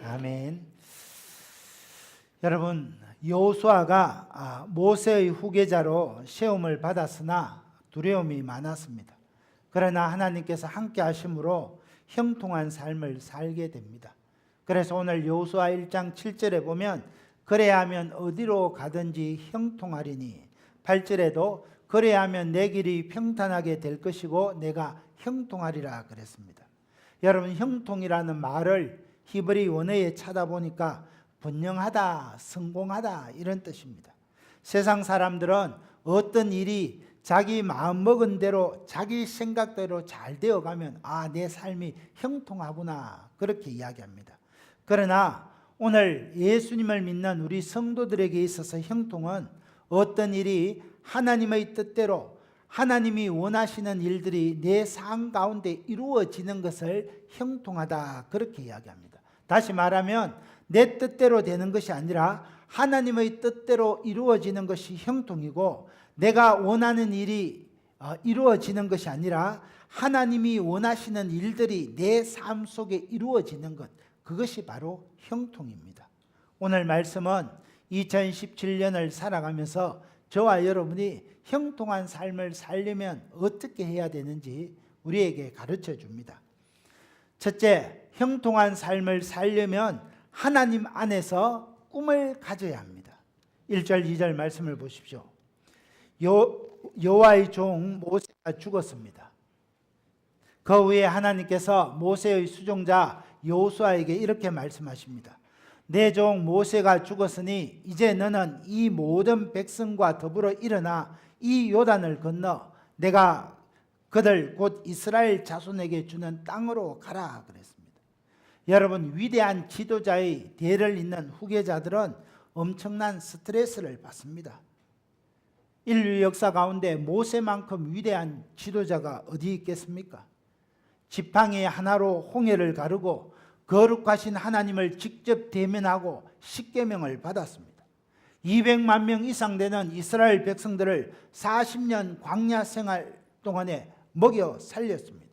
아멘. 여러분, 여호수아가 모세의 후계자로 세움을 받았으나 두려움이 많았습니다. 그러나 하나님께서 함께 하심으로 형통한 삶을 살게 됩니다. 그래서 오늘 여호수아 1장 7절에 보면 그래야 하면 어디로 가든지 형통하리니, 8절에도 그래야 하면 내 길이 평탄하게 될 것이고 내가 형통하리라 그랬습니다. 여러분, 형통이라는 말을 히브리 원어에 찾아보니까 분명하다, 성공하다 이런 뜻입니다. 세상 사람들은 어떤 일이 자기 마음먹은 대로 자기 생각대로 잘 되어가면 내 삶이 형통하구나 그렇게 이야기합니다. 그러나 오늘 예수님을 믿는 우리 성도들에게 있어서 형통은 어떤 일이 하나님의 뜻대로 하나님이 원하시는 일들이 내 삶 가운데 이루어지는 것을 형통하다 그렇게 이야기합니다. 다시 말하면 내 뜻대로 되는 것이 아니라 하나님의 뜻대로 이루어지는 것이 형통이고, 내가 원하는 일이 이루어지는 것이 아니라 하나님이 원하시는 일들이 내 삶 속에 이루어지는 것, 그것이 바로 형통입니다. 오늘 말씀은 2017년을 살아가면서 저와 여러분이 형통한 삶을 살려면 어떻게 해야 되는지 우리에게 가르쳐 줍니다. 첫째, 형통한 삶을 살려면 하나님 안에서 꿈을 가져야 합니다. 1절 2절 말씀을 보십시오. 여호와의 종 모세가 죽었습니다. 그 후에 하나님께서 모세의 수종자 여호수아에게 이렇게 말씀하십니다. 내 종 모세가 죽었으니 이제 너는 이 모든 백성과 더불어 일어나 이 요단을 건너 내가 그들 곧 이스라엘 자손에게 주는 땅으로 가라 그랬습니다. 여러분, 위대한 지도자의 대를 잇는 후계자들은 엄청난 스트레스를 받습니다. 인류 역사 가운데 모세만큼 위대한 지도자가 어디 있겠습니까? 지팡이 하나로 홍해를 가르고 거룩하신 하나님을 직접 대면하고 십계명을 받았습니다. 200만 명 이상 되는 이스라엘 백성들을 40년 광야 생활 동안에 먹여 살렸습니다.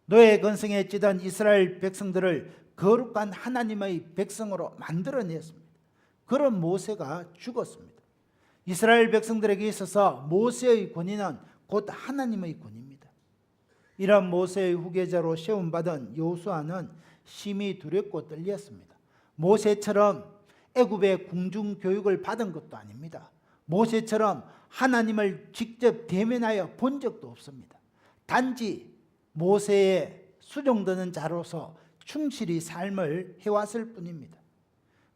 노예 건성에 찌든 이스라엘 백성들을 거룩한 하나님의 백성으로 만들어냈습니다. 그런 모세가 죽었습니다. 이스라엘 백성들에게 있어서 모세의 권위는 곧 하나님의 권위입니다. 이런 모세의 후계자로 세움받은 여호수아는 심히 두렵고 떨렸습니다. 모세처럼 애굽의 궁중 교육을 받은 것도 아닙니다. 모세처럼 하나님을 직접 대면하여 본 적도 없습니다. 단지 모세의 수종드는 자로서 충실히 삶을 해왔을 뿐입니다.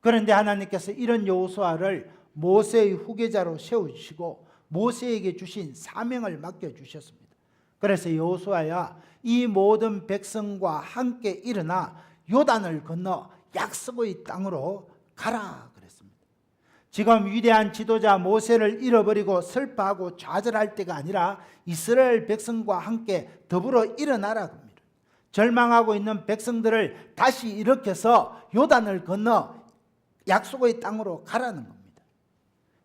그런데 하나님께서 이런 여호수아를 모세의 후계자로 세우시고 모세에게 주신 사명을 맡겨주셨습니다. 그래서 여호수아야, 이 모든 백성과 함께 일어나 요단을 건너 약속의 땅으로 가라 그랬습니다. 지금 위대한 지도자 모세를 잃어버리고 슬퍼하고 좌절할 때가 아니라 이스라엘 백성과 함께 더불어 일어나라 합니다. 절망하고 있는 백성들을 다시 일으켜서 요단을 건너 약속의 땅으로 가라는 겁니다.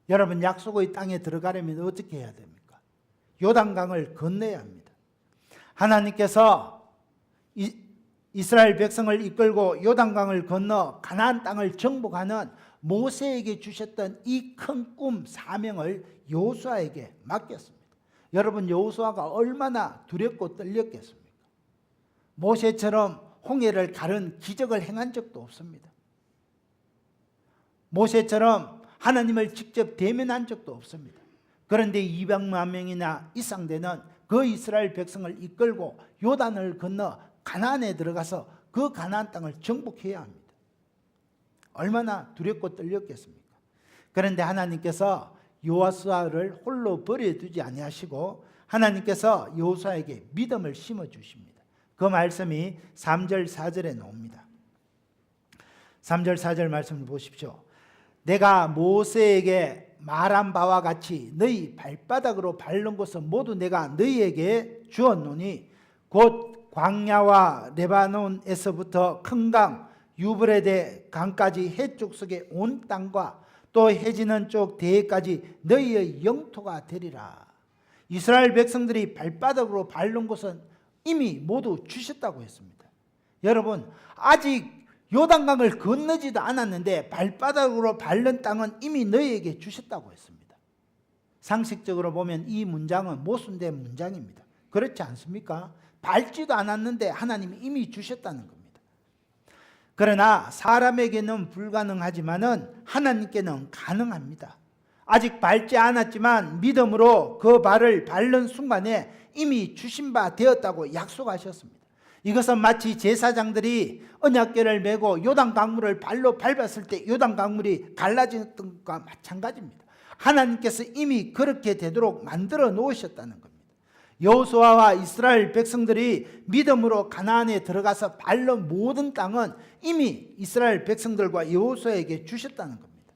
여러분, 약속의 땅에 들어가려면 어떻게 해야 됩니까? 요단강을 건너야 합니다. 하나님께서 이스라엘 백성을 이끌고 요단강을 건너 가나안 땅을 정복하는 모세에게 주셨던 이 큰 꿈 사명을 여호수아에게 맡겼습니다. 여러분, 여호수아가 얼마나 두렵고 떨렸겠습니까? 모세처럼 홍해를 가른 기적을 행한 적도 없습니다. 모세처럼 하나님을 직접 대면한 적도 없습니다. 그런데 200만 명이나 이상 되는 그 이스라엘 백성을 이끌고 요단을 건너 가나안에 들어가서 그 가나안 땅을 정복해야 합니다. 얼마나 두렵고 떨렸겠습니까? 그런데 하나님께서 여호수아를 홀로 버려두지 아니하시고 하나님께서 여호수아에게 믿음을 심어주십니다. 그 말씀이 3절 4절에 나옵니다. 3절 4절 말씀을 보십시오. 내가 모세에게 말한 바와 같이 너희 발바닥으로 밟는 곳은 모두 내가 너희에게 주었노니 곧 광야와 레바논에서부터 큰 강 유브레데 강까지 해쪽 속의 온 땅과 또 해지는 쪽 대해까지 너희의 영토가 되리라. 이스라엘 백성들이 발바닥으로 밟는 곳은 이미 모두 주셨다고 했습니다. 여러분, 아직 요단강을 건너지도 않았는데 발바닥으로 밟는 땅은 이미 너희에게 주셨다고 했습니다. 상식적으로 보면 이 문장은 모순된 문장입니다. 그렇지 않습니까? 밟지도 않았는데 하나님이 이미 주셨다는 겁니다. 그러나 사람에게는 불가능하지만은 하나님께는 가능합니다. 아직 밟지 않았지만 믿음으로 그 발을 밟는 순간에 이미 주신 바 되었다고 약속하셨습니다. 이것은 마치 제사장들이 언약궤를 메고 요단 강물을 발로 밟았을 때 요단 강물이 갈라지는 것과 마찬가지입니다. 하나님께서 이미 그렇게 되도록 만들어 놓으셨다는 겁니다. 여호수아와 이스라엘 백성들이 믿음으로 가나안에 들어가서 밟는 모든 땅은 이미 이스라엘 백성들과 여호수아에게 주셨다는 겁니다.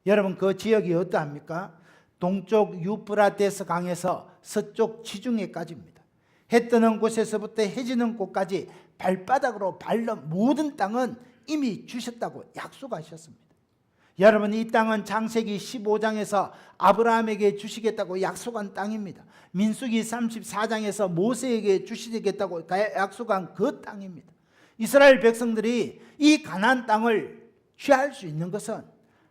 여러분, 그 지역이 어떠합니까? 동쪽 유프라테스 강에서 서쪽 지중해까지입니다. 해 뜨는 곳에서부터 해 지는 곳까지 발바닥으로 밟는 모든 땅은 이미 주셨다고 약속하셨습니다. 여러분, 이 땅은 창세기 15장에서 아브라함에게 주시겠다고 약속한 땅입니다. 민수기 34장에서 모세에게 주시겠다고 약속한 그 땅입니다. 이스라엘 백성들이 이 가나안 땅을 취할 수 있는 것은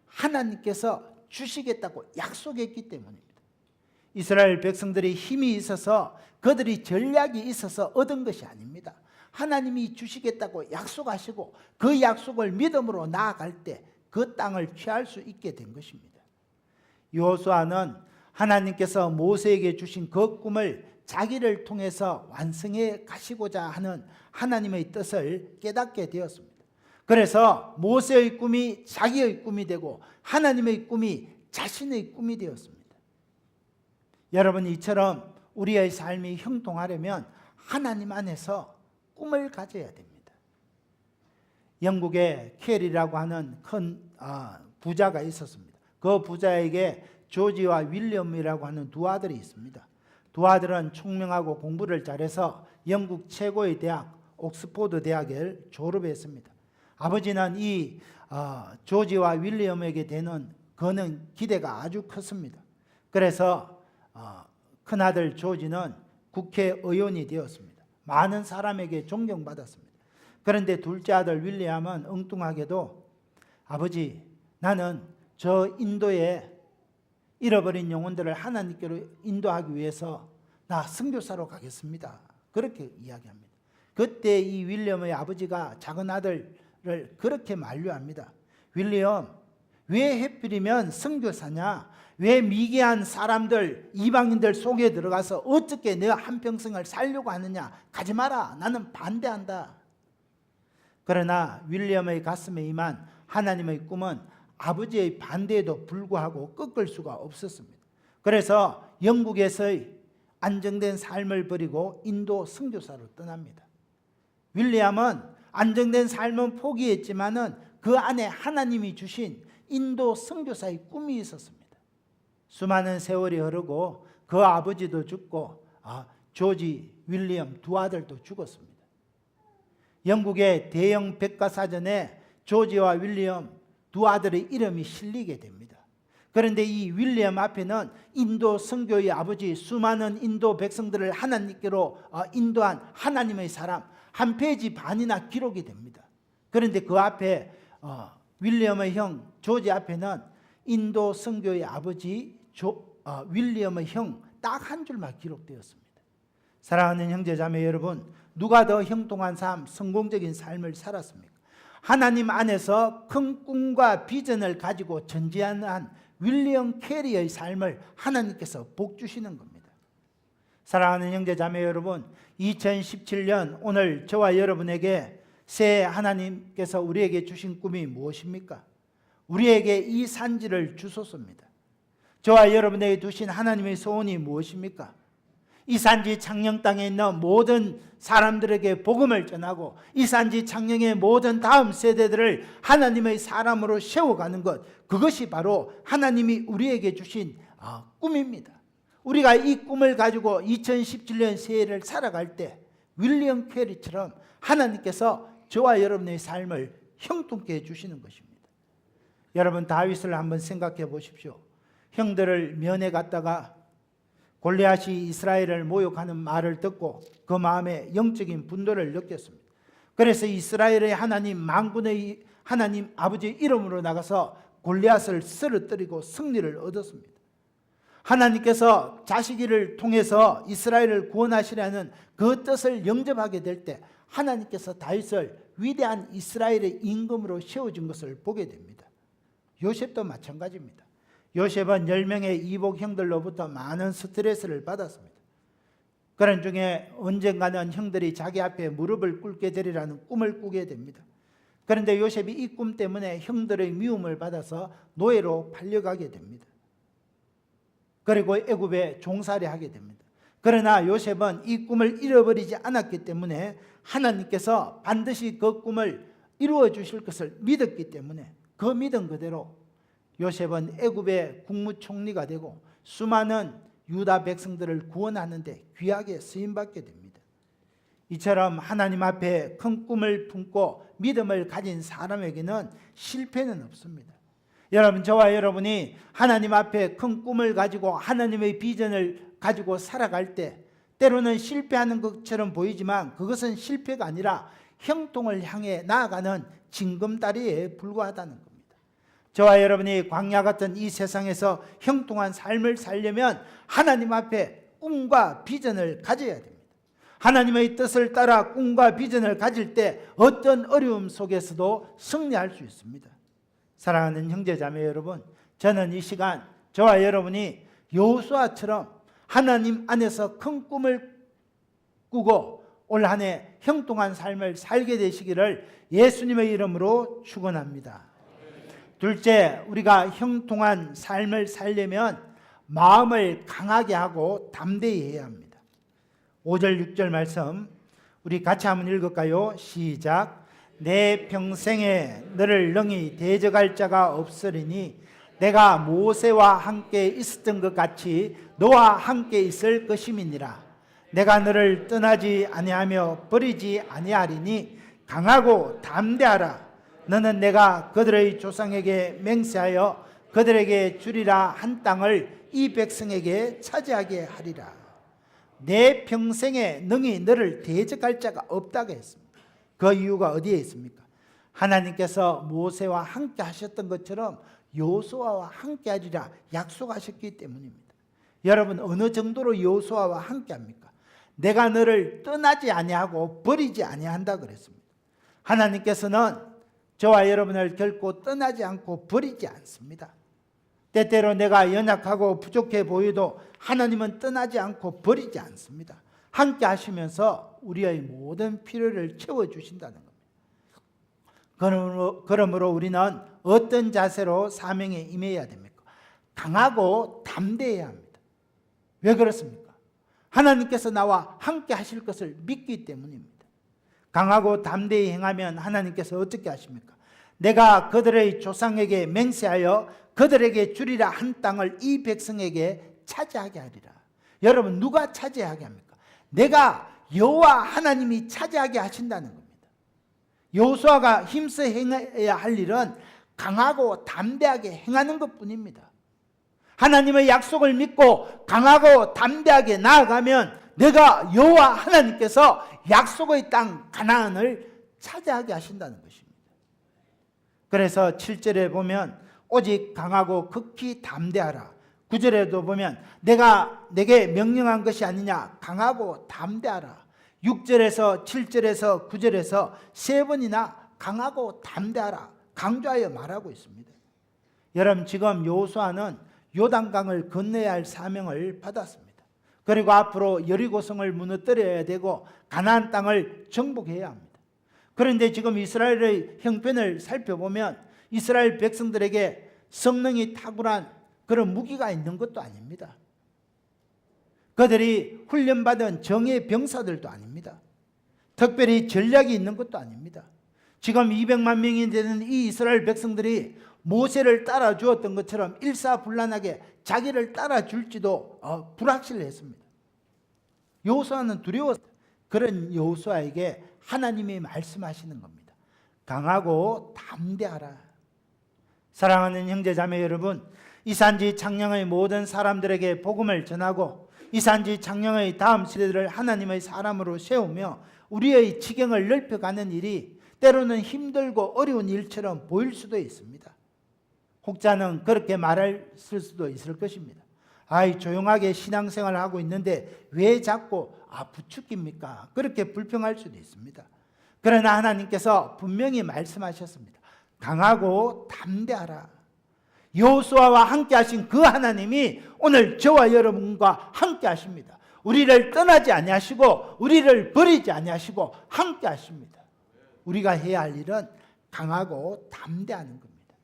하나님께서 주시겠다고 약속했기 때문입니다. 이스라엘 백성들이 힘이 있어서 그들이 전략이 있어서 얻은 것이 아닙니다. 하나님이 주시겠다고 약속하시고 그 약속을 믿음으로 나아갈 때 그 땅을 취할 수 있게 된 것입니다. 여호수아는 하나님께서 모세에게 주신 그 꿈을 자기를 통해서 완성해 가시고자 하는 하나님의 뜻을 깨닫게 되었습니다. 그래서 모세의 꿈이 자기의 꿈이 되고 하나님의 꿈이 자신의 꿈이 되었습니다. 여러분, 이처럼 우리의 삶이 형통하려면 하나님 안에서 꿈을 가져야 됩니다. 영국에 캐리라고 하는 큰 부자가 있었습니다. 그 부자에게 조지와 윌리엄이라고 하는 두 아들이 있습니다. 두 아들은 총명하고 공부를 잘해서 영국 최고의 대학 옥스포드 대학을 졸업했습니다. 아버지는 이 조지와 윌리엄에게 되는 그는 기대가 아주 컸습니다. 그래서 큰아들 조지는 국회의원이 되었습니다. 많은 사람에게 존경받았습니다. 그런데 둘째 아들 윌리엄은 엉뚱하게도 아버지, 나는 저 인도에 잃어버린 영혼들을 하나님께로 인도하기 위해서 나 선교사로 가겠습니다. 그렇게 이야기합니다. 그때 이 윌리엄의 아버지가 작은 아들을 그렇게 만류합니다. 윌리엄, 왜 하필이면 선교사냐? 왜 미개한 사람들, 이방인들 속에 들어가서 어떻게 내 한평생을 살려고 하느냐? 가지 마라. 나는 반대한다. 그러나 윌리엄의 가슴에 임한 하나님의 꿈은 아버지의 반대에도 불구하고 꺾을 수가 없었습니다. 그래서 영국에서의 안정된 삶을 버리고 인도 선교사로 떠납니다. 윌리엄은 안정된 삶은 포기했지만은 그 안에 하나님이 주신 인도 선교사의 꿈이 있었습니다. 수많은 세월이 흐르고 그 아버지도 죽고 조지, 윌리엄 두 아들도 죽었습니다. 영국의 대형 백과사전에 조지와 윌리엄 두 아들의 이름이 실리게 됩니다. 그런데 이 윌리엄 앞에는 인도 선교의 아버지, 수많은 인도 백성들을 하나님께로 인도한 하나님의 사람 한 페이지 반이나 기록이 됩니다. 그런데 그 앞에 윌리엄의 형 조지 앞에는 인도 선교의 아버지 윌리엄의 형 딱 한 줄만 기록되었습니다. 사랑하는 형제자매 여러분, 누가 더 형통한 삶, 성공적인 삶을 살았습니까? 하나님 안에서 큰 꿈과 비전을 가지고 전지한 윌리엄 캐리의 삶을 하나님께서 복 주시는 겁니다. 사랑하는 형제자매 여러분, 2017년 오늘 저와 여러분에게 새해 하나님께서 우리에게 주신 꿈이 무엇입니까? 우리에게 이 산지를 주소서입니다. 저와 여러분에게 주신 하나님의 소원이 무엇입니까? 이 산지 창녕 땅에 있는 모든 사람들에게 복음을 전하고 이 산지 창녕의 모든 다음 세대들을 하나님의 사람으로 세워가는 것, 그것이 바로 하나님이 우리에게 주신 꿈입니다. 우리가 이 꿈을 가지고 2017년 새해를 살아갈 때 윌리엄 캐리처럼 하나님께서 저와 여러분의 삶을 형통케 해주시는 것입니다. 여러분, 다윗을 한번 생각해 보십시오. 형들을 면회 갔다가 골리앗이 이스라엘을 모욕하는 말을 듣고 그 마음에 영적인 분노를 느꼈습니다. 그래서 이스라엘의 하나님, 만군의 하나님 아버지의 이름으로 나가서 골리앗을 쓰러뜨리고 승리를 얻었습니다. 하나님께서 자식이를 통해서 이스라엘을 구원하시려는 그 뜻을 영접하게 될 때 하나님께서 다윗을 위대한 이스라엘의 임금으로 세워준 것을 보게 됩니다. 요셉도 마찬가지입니다. 요셉은 10명의 이복 형들로부터 많은 스트레스를 받았습니다. 그런 중에 언젠가는 형들이 자기 앞에 무릎을 꿇게 되리라는 꿈을 꾸게 됩니다. 그런데 요셉이 이 꿈 때문에 형들의 미움을 받아서 노예로 팔려가게 됩니다. 그리고 애굽에 종살이 하게 됩니다. 그러나 요셉은 이 꿈을 잃어버리지 않았기 때문에 하나님께서 반드시 그 꿈을 이루어 주실 것을 믿었기 때문에 그 믿음 그대로 요셉은 애굽의 국무총리가 되고 수많은 유다 백성들을 구원하는 데 귀하게 쓰임받게 됩니다. 이처럼 하나님 앞에 큰 꿈을 품고 믿음을 가진 사람에게는 실패는 없습니다. 여러분, 저와 여러분이 하나님 앞에 큰 꿈을 가지고 하나님의 비전을 가지고 살아갈 때 때로는 실패하는 것처럼 보이지만 그것은 실패가 아니라 형통을 향해 나아가는 징검다리에 불과하다는 겁니다. 저와 여러분이 광야 같은 이 세상에서 형통한 삶을 살려면 하나님 앞에 꿈과 비전을 가져야 됩니다. 하나님의 뜻을 따라 꿈과 비전을 가질 때 어떤 어려움 속에서도 승리할 수 있습니다. 사랑하는 형제자매 여러분, 저는 이 시간 저와 여러분이 여호수아처럼 하나님 안에서 큰 꿈을 꾸고 올 한 해 형통한 삶을 살게 되시기를 예수님의 이름으로 축원합니다. 둘째, 우리가 형통한 삶을 살려면 마음을 강하게 하고 담대히 해야 합니다. 5절 6절 말씀 우리 같이 한번 읽을까요? 시작. 내 평생에 너를 능히 대적할 자가 없으리니 내가 모세와 함께 있었던 것 같이 너와 함께 있을 것임이니라. 내가 너를 떠나지 아니하며 버리지 아니하리니 강하고 담대하라. 너는 내가 그들의 조상에게 맹세하여 그들에게 주리라 한 땅을 이 백성에게 차지하게 하리라. 내 평생에 능히 너를 대적할 자가 없다고 했습니다. 그 이유가 어디에 있습니까? 하나님께서 모세와 함께 하셨던 것처럼 여호수아와 함께 하리라 약속하셨기 때문입니다. 여러분, 어느 정도로 여호수아와 함께 합니까? 내가 너를 떠나지 아니하고 버리지 아니한다 그랬습니다. 하나님께서는 저와 여러분을 결코 떠나지 않고 버리지 않습니다. 때때로 내가 연약하고 부족해 보여도 하나님은 떠나지 않고 버리지 않습니다. 함께 하시면서 우리의 모든 필요를 채워주신다는 겁니다. 그러므로 우리는 어떤 자세로 사명에 임해야 됩니까? 강하고 담대해야 합니다. 왜 그렇습니까? 하나님께서 나와 함께 하실 것을 믿기 때문입니다. 강하고 담대히 행하면 하나님께서 어떻게 하십니까? 내가 그들의 조상에게 맹세하여 그들에게 주리라 한 땅을 이 백성에게 차지하게 하리라. 여러분, 누가 차지하게 합니까? 내가 여호와 하나님이 차지하게 하신다는 겁니다. 여호수아가 힘써 행해야 할 일은 강하고 담대하게 행하는 것뿐입니다. 하나님의 약속을 믿고 강하고 담대하게 나아가면 내가 여호와 하나님께서 약속의 땅 가나안을 차지하게 하신다는 것입니다. 그래서 7절에 보면 오직 강하고 극히 담대하라. 9절에도 보면 내가 내게 명령한 것이 아니냐, 강하고 담대하라. 6절에서 7절에서 9절에서 세 번이나 강하고 담대하라 강조하여 말하고 있습니다. 여러분, 지금 여호수아는 요단강을 건너야 할 사명을 받았습니다. 그리고 앞으로 여리고성을 무너뜨려야 되고 가나안 땅을 정복해야 합니다. 그런데 지금 이스라엘의 형편을 살펴보면 이스라엘 백성들에게 성능이 탁월한 그런 무기가 있는 것도 아닙니다. 그들이 훈련받은 정예 병사들도 아닙니다. 특별히 전략이 있는 것도 아닙니다. 지금 200만 명이 되는 이 이스라엘 백성들이 모세를 따라 주었던 것처럼 일사불란하게 자기를 따라 줄지도 불확실했습니다. 여호수아는 두려웠어요. 그런 여호수아에게 하나님이 말씀하시는 겁니다. 강하고 담대하라. 사랑하는 형제자매 여러분, 이산지 창녕의 모든 사람들에게 복음을 전하고 이산지 창녕의 다음 세대들을 하나님의 사람으로 세우며 우리의 지경을 넓혀가는 일이 때로는 힘들고 어려운 일처럼 보일 수도 있습니다. 혹자는 그렇게 말할 수도 있을 것입니다. 아이, 조용하게 신앙생활을 하고 있는데 왜 자꾸 부추깁니까? 그렇게 불평할 수도 있습니다. 그러나 하나님께서 분명히 말씀하셨습니다. 강하고 담대하라. 여호수아와 함께 하신 그 하나님이 오늘 저와 여러분과 함께 하십니다. 우리를 떠나지 아니하시고 우리를 버리지 아니하시고 함께 하십니다. 우리가 해야 할 일은 강하고 담대하는 겁니다.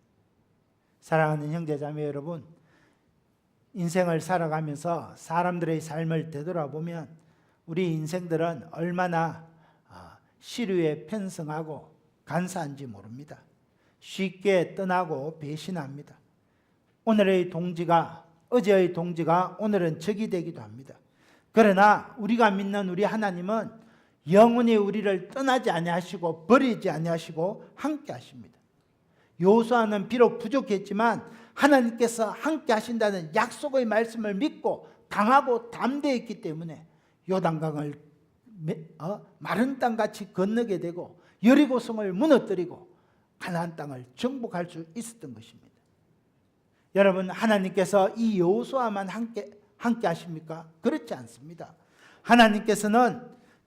사랑하는 형제자매 여러분, 인생을 살아가면서 사람들의 삶을 되돌아보면 우리 인생들은 얼마나 시류에 편승하고 간사한지 모릅니다. 쉽게 떠나고 배신합니다. 오늘의 동지가 어제의 동지가 오늘은 적이 되기도 합니다. 그러나 우리가 믿는 우리 하나님은 영원히 우리를 떠나지 아니하시고 버리지 아니하시고 함께 하십니다. 여호수아는 비록 부족했지만 하나님께서 함께 하신다는 약속의 말씀을 믿고 강하고 담대했기 때문에 요단강을 마른 땅같이 건너게 되고 여리고성을 무너뜨리고 가나안 땅을 정복할 수 있었던 것입니다. 여러분, 하나님께서 이 여호수아만 함께 하십니까? 그렇지 않습니다. 하나님께서는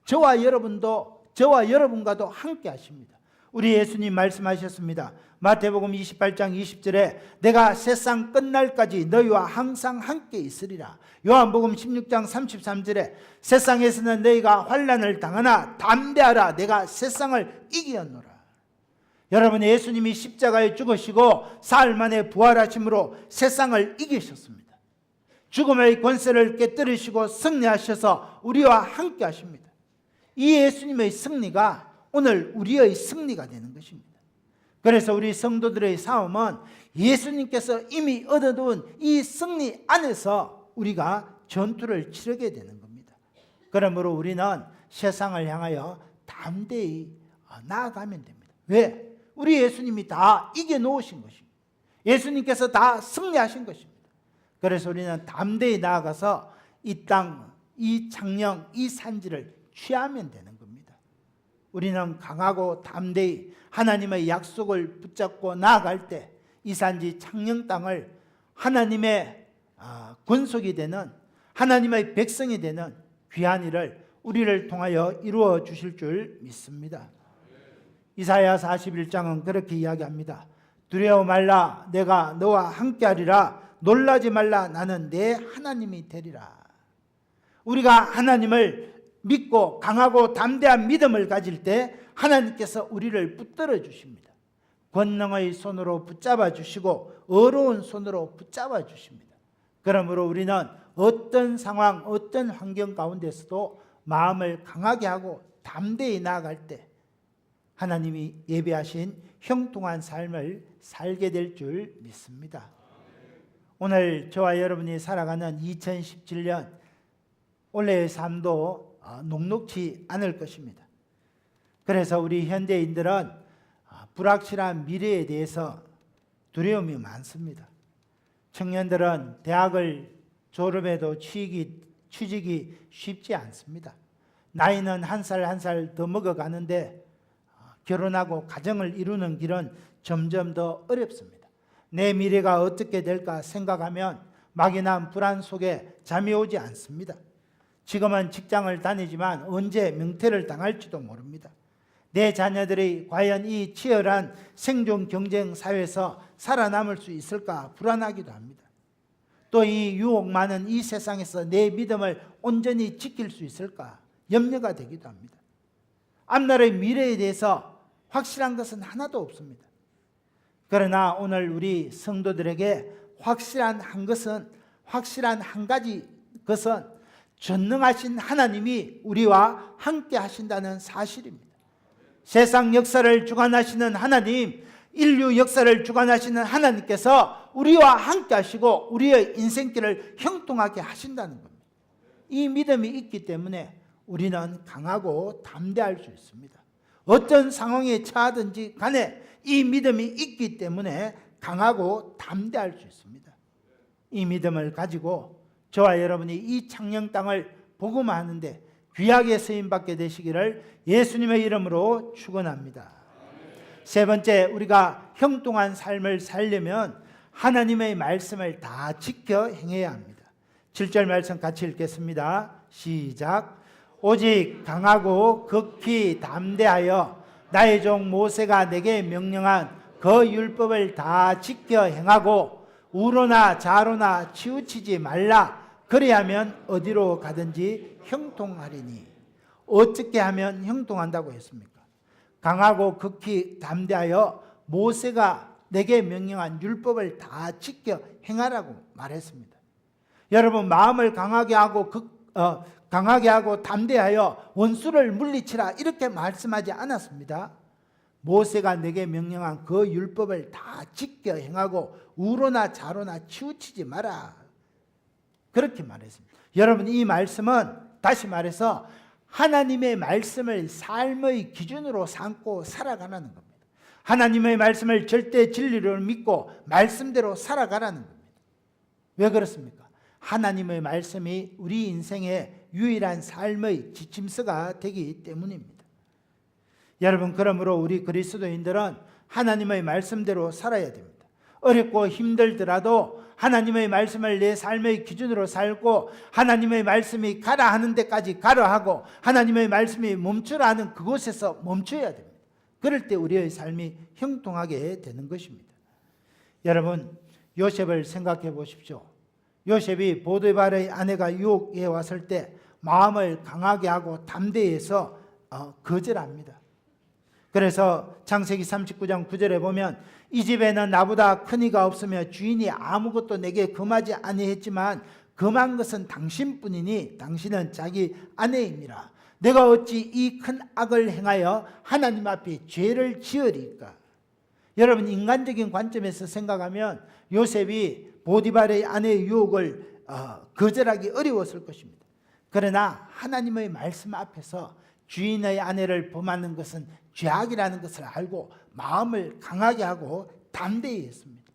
저와 여러분과도 함께 하십니다. 우리 예수님 말씀하셨습니다. 마태복음 28장 20절에 내가 세상 끝날까지 너희와 항상 함께 있으리라. 요한복음 16장 33절에 세상에서는 너희가 환난을 당하나 담대하라. 내가 세상을 이기었노라. 여러분, 예수님이 십자가에 죽으시고 사흘 만에 부활하심으로 세상을 이기셨습니다. 죽음의 권세를 깨뜨리시고 승리하셔서 우리와 함께 하십니다. 이 예수님의 승리가 오늘 우리의 승리가 되는 것입니다. 그래서 우리 성도들의 싸움은 예수님께서 이미 얻어둔 이 승리 안에서 우리가 전투를 치르게 되는 겁니다. 그러므로 우리는 세상을 향하여 담대히 나아가면 됩니다. 왜? 우리 예수님이 다 이겨놓으신 것입니다. 예수님께서 다 승리하신 것입니다. 그래서 우리는 담대히 나아가서 이 땅, 이 창녕, 이 산지를 취하면 되는 겁니다. 우리는 강하고 담대히 하나님의 약속을 붙잡고 나아갈 때 이 산지 창녕 땅을 하나님의 권속이 되는, 하나님의 백성이 되는 귀한 일을 우리를 통하여 이루어 주실 줄 믿습니다. 이사야 41장은 그렇게 이야기합니다. 두려워 말라, 내가 너와 함께하리라. 놀라지 말라, 나는 내 하나님이 되리라. 우리가 하나님을 믿고 강하고 담대한 믿음을 가질 때 하나님께서 우리를 붙들어 주십니다. 권능의 손으로 붙잡아 주시고 어려운 손으로 붙잡아 주십니다. 그러므로 우리는 어떤 상황, 어떤 환경 가운데서도 마음을 강하게 하고 담대히 나아갈 때 하나님이 예비하신 형통한 삶을 살게 될 줄 믿습니다. 오늘 저와 여러분이 살아가는 2017년 올해의 삶도 녹록지 않을 것입니다. 그래서 우리 현대인들은 불확실한 미래에 대해서 두려움이 많습니다. 청년들은 대학을 졸업해도 취직이 쉽지 않습니다. 나이는 한 살 한 살 더 먹어가는데 결혼하고 가정을 이루는 길은 점점 더 어렵습니다. 내 미래가 어떻게 될까 생각하면 막연한 불안 속에 잠이 오지 않습니다. 지금은 직장을 다니지만 언제 명퇴를 당할지도 모릅니다. 내 자녀들이 과연 이 치열한 생존 경쟁 사회에서 살아남을 수 있을까 불안하기도 합니다. 또 이 유혹 많은 이 세상에서 내 믿음을 온전히 지킬 수 있을까 염려가 되기도 합니다. 앞날의 미래에 대해서 확실한 것은 하나도 없습니다. 그러나 오늘 우리 성도들에게 확실한 한 가지 것은 전능하신 하나님이 우리와 함께 하신다는 사실입니다. 세상 역사를 주관하시는 하나님, 인류 역사를 주관하시는 하나님께서 우리와 함께 하시고 우리의 인생길을 형통하게 하신다는 겁니다. 이 믿음이 있기 때문에 우리는 강하고 담대할 수 있습니다. 어떤 상황에 처하든지 간에 이 믿음이 있기 때문에 강하고 담대할 수 있습니다. 이 믿음을 가지고 저와 여러분이 이 창녕 땅을 복음화하는데 귀하게 쓰임받게 되시기를 예수님의 이름으로 축원합니다. 세 번째, 우리가 형통한 삶을 살려면 하나님의 말씀을 다 지켜 행해야 합니다. 7절 말씀 같이 읽겠습니다. 시작. 오직 강하고 극히 담대하여 나의 종 모세가 내게 명령한 그 율법을 다 지켜 행하고 우로나 좌로나 치우치지 말라. 그리하면 어디로 가든지 형통하리니. 어떻게 하면 형통한다고 했습니까? 강하고 극히 담대하여 모세가 내게 명령한 율법을 다 지켜 행하라고 말했습니다. 여러분, 마음을 강하게 하고 담대하여 원수를 물리치라 이렇게 말씀하지 않았습니다. 모세가 내게 명령한 그 율법을 다 지켜 행하고 우로나 좌로나 치우치지 마라. 그렇게 말했습니다. 여러분, 이 말씀은 다시 말해서 하나님의 말씀을 삶의 기준으로 삼고 살아가라는 겁니다. 하나님의 말씀을 절대 진리로 믿고 말씀대로 살아가라는 겁니다. 왜 그렇습니까? 하나님의 말씀이 우리 인생의 유일한 삶의 지침서가 되기 때문입니다. 여러분, 그러므로 우리 그리스도인들은 하나님의 말씀대로 살아야 됩니다. 어렵고 힘들더라도 하나님의 말씀을 내 삶의 기준으로 살고 하나님의 말씀이 가라 하는 데까지 가라 하고 하나님의 말씀이 멈추라 하는 그곳에서 멈춰야 됩니다. 그럴 때 우리의 삶이 형통하게 되는 것입니다. 여러분, 요셉을 생각해 보십시오. 요셉이 보디발의 아내가 유혹해 왔을 때 마음을 강하게 하고 담대해서 거절합니다. 그래서 창세기 39장 9절에 보면 이 집에는 나보다 큰 이가 없으며 주인이 아무것도 내게 금하지 아니했지만 금한 것은 당신뿐이니 당신은 자기 아내입니다. 내가 어찌 이 큰 악을 행하여 하나님 앞에 죄를 지으리까? 여러분, 인간적인 관점에서 생각하면 요셉이 보디발의 아내의 유혹을 거절하기 어려웠을 것입니다. 그러나 하나님의 말씀 앞에서 주인의 아내를 범하는 것은 죄악이라는 것을 알고 마음을 강하게 하고 담대히 했습니다.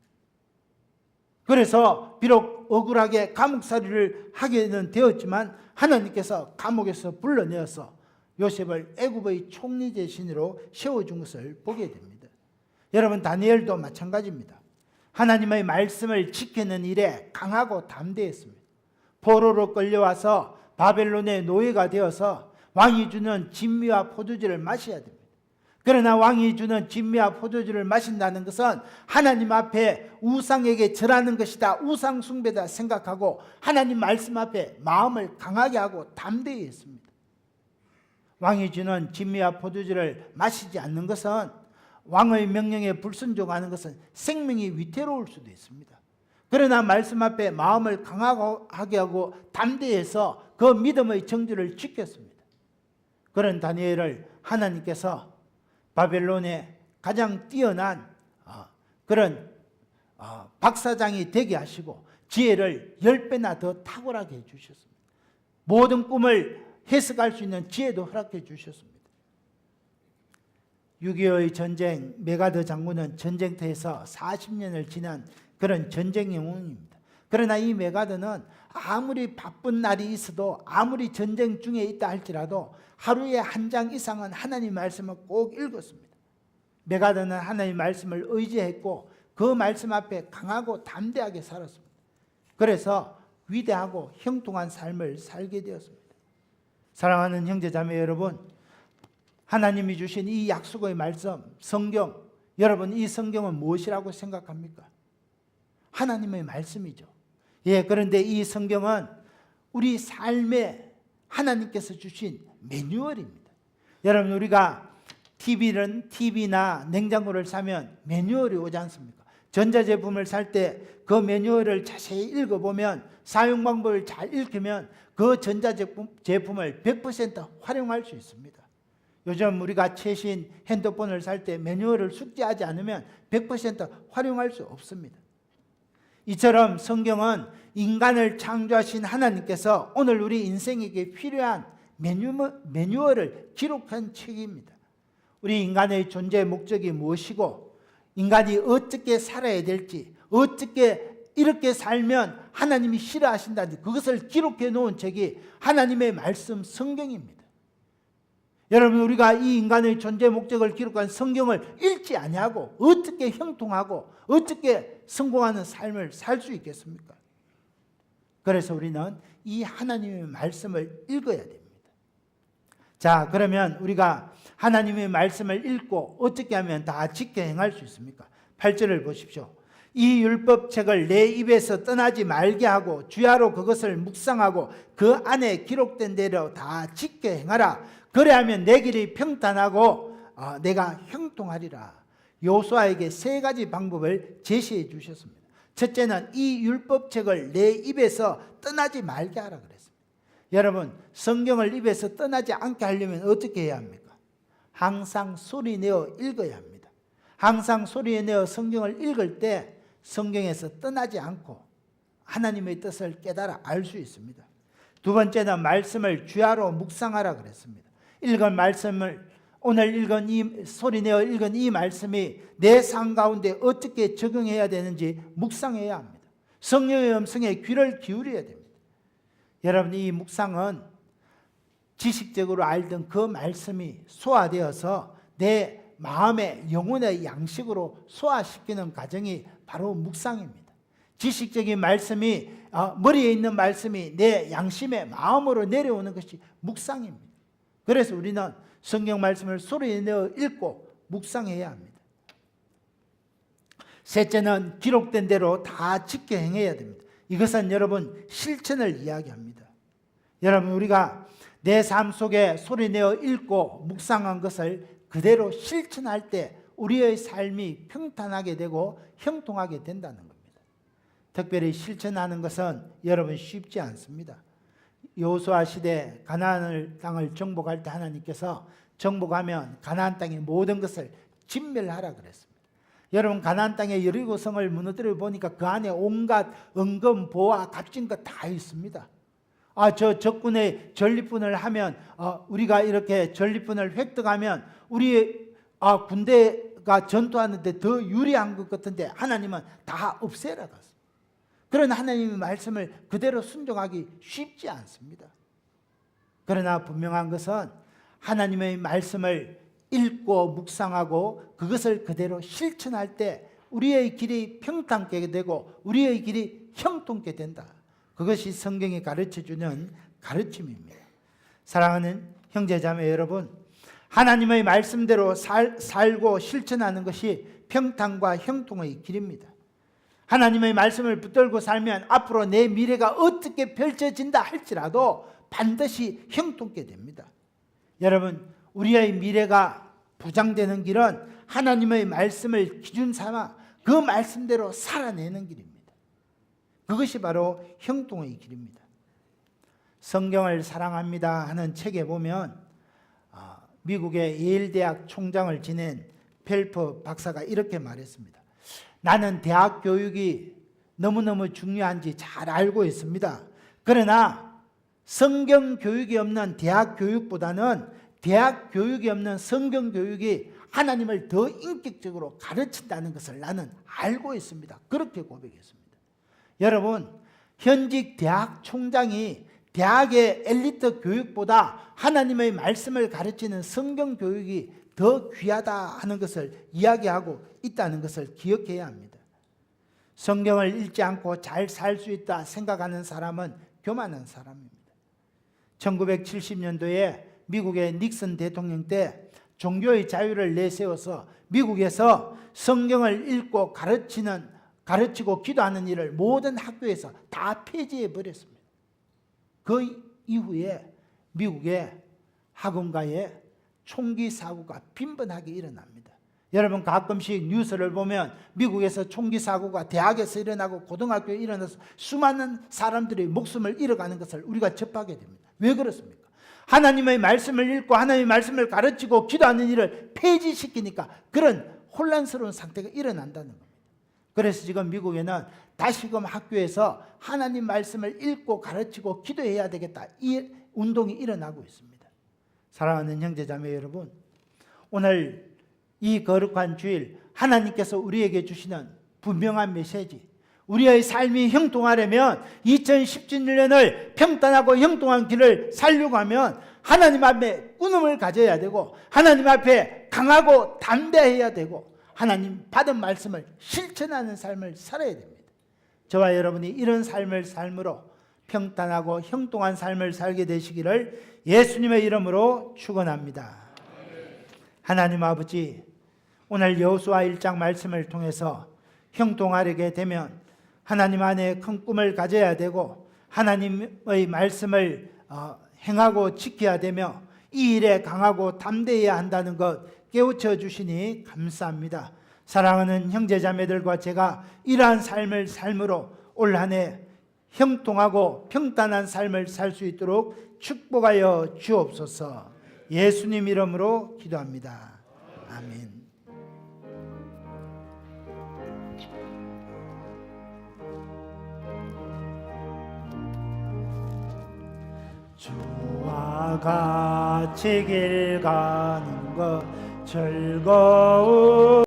그래서 비록 억울하게 감옥살이를 하게는 되었지만 하나님께서 감옥에서 불러내어서 요셉을 애굽의 총리 대신으로 세워준 것을 보게 됩니다. 여러분, 다니엘도 마찬가지입니다. 하나님의 말씀을 지키는 일에 강하고 담대했습니다. 포로로 끌려와서 바벨론의 노예가 되어서 왕이 주는 진미와 포도주를 마셔야 됩니다. 그러나 왕이 주는 진미와 포도주를 마신다는 것은 하나님 앞에 우상에게 절하는 것이다, 우상 숭배다 생각하고 하나님 말씀 앞에 마음을 강하게 하고 담대히 했습니다. 왕이 주는 진미와 포도주를 마시지 않는 것은, 왕의 명령에 불순종하는 것은 생명이 위태로울 수도 있습니다. 그러나 말씀 앞에 마음을 강하게 하고 담대해서 그 믿음의 정주를 지켰습니다. 그런 다니엘을 하나님께서 바벨론의 가장 뛰어난 그런 박사장이 되게 하시고 지혜를 10배나 더 탁월하게 해주셨습니다. 모든 꿈을 해석할 수 있는 지혜도 허락해 주셨습니다. 6.25의 전쟁, 메가더 장군은 전쟁터에서 40년을 지난 그런 전쟁 영웅입니다. 그러나 이 메가더는 아무리 바쁜 날이 있어도, 아무리 전쟁 중에 있다 할지라도 하루에 한 장 이상은 하나님 말씀을 꼭 읽었습니다. 메가더는 하나님 말씀을 의지했고 그 말씀 앞에 강하고 담대하게 살았습니다. 그래서 위대하고 형통한 삶을 살게 되었습니다. 사랑하는 형제자매 여러분, 하나님이 주신 이 약속의 말씀, 성경, 여러분, 이 성경은 무엇이라고 생각합니까? 하나님의 말씀이죠. 그런데 이 성경은 우리 삶에 하나님께서 주신 매뉴얼입니다. 여러분, 우리가 TV나 냉장고를 사면 매뉴얼이 오지 않습니까? 전자제품을 살 때 그 매뉴얼을 자세히 읽어보면, 사용 방법을 잘 읽으면 그 전자제품을 100% 활용할 수 있습니다. 요즘 우리가 최신 핸드폰을 살 때 매뉴얼을 숙지하지 않으면 100% 활용할 수 없습니다. 이처럼 성경은 인간을 창조하신 하나님께서 오늘 우리 인생에게 필요한 매뉴얼을 기록한 책입니다. 우리 인간의 존재의 목적이 무엇이고 인간이 어떻게 살아야 될지, 어떻게 이렇게 살면 하나님이 싫어하신다는 그것을 기록해 놓은 책이 하나님의 말씀 성경입니다. 여러분, 우리가 이 인간의 존재 목적을 기록한 성경을 읽지 아니하고 어떻게 형통하고 어떻게 성공하는 삶을 살 수 있겠습니까? 그래서 우리는 이 하나님의 말씀을 읽어야 됩니다. 자, 그러면 우리가 하나님의 말씀을 읽고 어떻게 하면 다 지켜 행할 수 있습니까? 8절을 보십시오. 이 율법책을 내 입에서 떠나지 말게 하고 주야로 그것을 묵상하고 그 안에 기록된 대로 다 지켜 행하라. 그래야면 내 길이 평탄하고 내가 형통하리라. 여호수아에게 3가지 방법을 제시해 주셨습니다. 첫째는 이 율법책을 내 입에서 떠나지 말게 하라 그랬습니다. 여러분, 성경을 입에서 떠나지 않게 하려면 어떻게 해야 합니까? 항상 소리내어 읽어야 합니다. 항상 소리내어 성경을 읽을 때 성경에서 떠나지 않고 하나님의 뜻을 깨달아 알 수 있습니다. 두 번째는 말씀을 주야로 묵상하라 그랬습니다. 읽은 말씀을, 오늘 읽은 이 소리내어 읽은 이 말씀이 내 삶 가운데 어떻게 적용해야 되는지 묵상해야 합니다. 성령의 음성에 귀를 기울여야 됩니다. 여러분, 이 묵상은 지식적으로 알던 그 말씀이 소화되어서 내 마음의 영혼의 양식으로 소화시키는 과정이 바로 묵상입니다. 지식적인 말씀이 머리에 있는 말씀이 내 양심의 마음으로 내려오는 것이 묵상입니다. 그래서 우리는 성경 말씀을 소리에 내어 읽고 묵상해야 합니다. 셋째는 기록된 대로 다 지켜 행해야 됩니다. 이것은 여러분 실천을 이야기합니다. 여러분, 우리가 내 삶 속에 소리내어 읽고 묵상한 것을 그대로 실천할 때 우리의 삶이 평탄하게 되고 형통하게 된다는 겁니다. 특별히 실천하는 것은 여러분 쉽지 않습니다. 여호수아 시대 가나안 땅을 정복할 때 하나님께서 정복하면 가나안 땅의 모든 것을 진멸하라 그랬습니다. 여러분, 가나안 땅의 여리고성을 무너뜨려 보니까 그 안에 온갖 은금, 보화, 값진 것 다 있습니다. 저 적군의 전리품을 하면 우리가 이렇게 전리품을 획득하면 우리 군대가 전투하는데 더 유리한 것 같은데 하나님은 다 없애라 갔습니다. 그러나 하나님의 말씀을 그대로 순종하기 쉽지 않습니다. 그러나 분명한 것은 하나님의 말씀을 읽고 묵상하고 그것을 그대로 실천할 때 우리의 길이 평탄하게 되고 우리의 길이 형통케 된다. 그것이 성경이 가르쳐주는 가르침입니다. 사랑하는 형제자매 여러분, 하나님의 말씀대로 살고 실천하는 것이 평탄과 형통의 길입니다. 하나님의 말씀을 붙들고 살면 앞으로 내 미래가 어떻게 펼쳐진다 할지라도 반드시 형통케 됩니다. 여러분, 우리의 미래가 보장되는 길은 하나님의 말씀을 기준 삼아 그 말씀대로 살아내는 길입니다. 그것이 바로 형통의 길입니다. 성경을 사랑합니다 하는 책에 보면 미국의 예일대학 총장을 지낸 펠프 박사가 이렇게 말했습니다. 나는 대학 교육이 너무너무 중요한지 잘 알고 있습니다. 그러나 성경 교육이 없는 대학 교육보다는 대학 교육이 없는 성경 교육이 하나님을 더 인격적으로 가르친다는 것을 나는 알고 있습니다. 그렇게 고백했습니다. 여러분, 현직 대학 총장이 대학의 엘리트 교육보다 하나님의 말씀을 가르치는 성경 교육이 더 귀하다 하는 것을 이야기하고 있다는 것을 기억해야 합니다. 성경을 읽지 않고 잘 살 수 있다 생각하는 사람은 교만한 사람입니다. 1970년도에 미국의 닉슨 대통령 때 종교의 자유를 내세워서 미국에서 성경을 읽고 가르치고 기도하는 일을 모든 학교에서 다 폐지해 버렸습니다. 그 이후에 미국의 학원가에 총기 사고가 빈번하게 일어납니다. 여러분, 가끔씩 뉴스를 보면 미국에서 총기 사고가 대학에서 일어나고 고등학교에 일어나서 수많은 사람들이 목숨을 잃어가는 것을 우리가 접하게 됩니다. 왜 그렇습니까? 하나님의 말씀을 읽고 하나님의 말씀을 가르치고 기도하는 일을 폐지시키니까 그런 혼란스러운 상태가 일어난다는 겁니다. 그래서 지금 미국에는 다시금 학교에서 하나님 말씀을 읽고 가르치고 기도해야 되겠다, 이 운동이 일어나고 있습니다. 사랑하는 형제자매 여러분, 오늘 이 거룩한 주일 하나님께서 우리에게 주시는 분명한 메시지, 우리의 삶이 형통하려면 2017년을 평탄하고 형통한 길을 살려고 하면 하나님 앞에 꾸눔을 가져야 되고 하나님 앞에 강하고 담대해야 되고 하나님 받은 말씀을 실천하는 삶을 살아야 됩니다. 저와 여러분이 이런 삶을 삶으로 평탄하고 형통한 삶을 살게 되시기를 예수님의 이름으로 축원합니다. 하나님 아버지, 오늘 여호수아 1장 말씀을 통해서 형통하게 되면 하나님 안에 큰 꿈을 가져야 되고 하나님의 말씀을 행하고 지켜야 되며 이 일에 강하고 담대해야 한다는 것 깨우쳐 주시니 감사합니다. 사랑하는 형제자매들과 제가 이러한 삶을 삶으로 올 한 해 형통하고 평탄한 삶을 살 수 있도록 축복하여 주옵소서. 예수님 이름으로 기도합니다. 아멘. 주와 같이 길 가는 것 즐거운